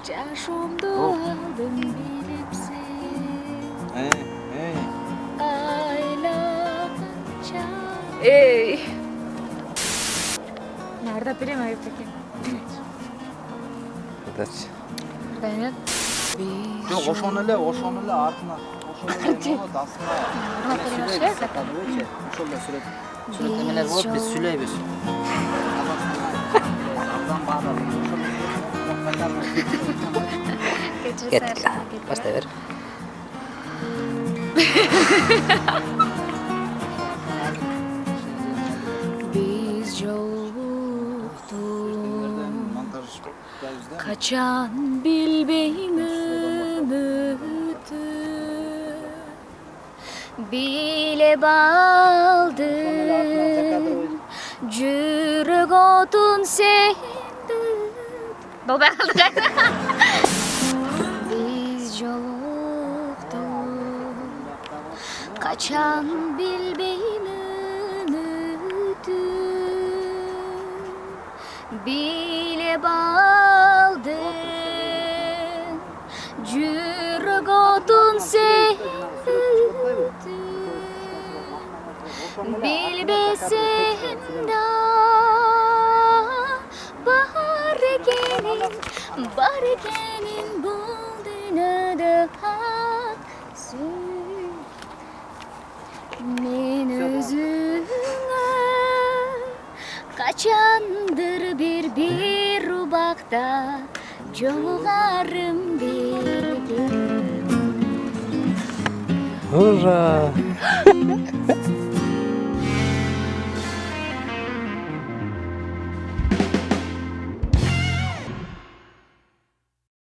Yaşımda aldım bilipsin. Aylanca. Ey. Nerede bileyim ayıp peki? Kıdaç. Benim. Yok oşonule ardına. Oşonule dasma. Süreklemeler olup biz süleybiz. Git. Başta ver. Biz yoktuk. Kaçan bilbeyim ümitü. Bile baldın. Jürek otun sendi. Baba aldı. Biz yoktuk. Kaçan bilbeyim ümitü. Bile baldın. Jürek otun sendi. Bilbesin da barkenin buldun da haksın. Men özüne kaçandır bir rubakta joğarım bilgin. Hurra!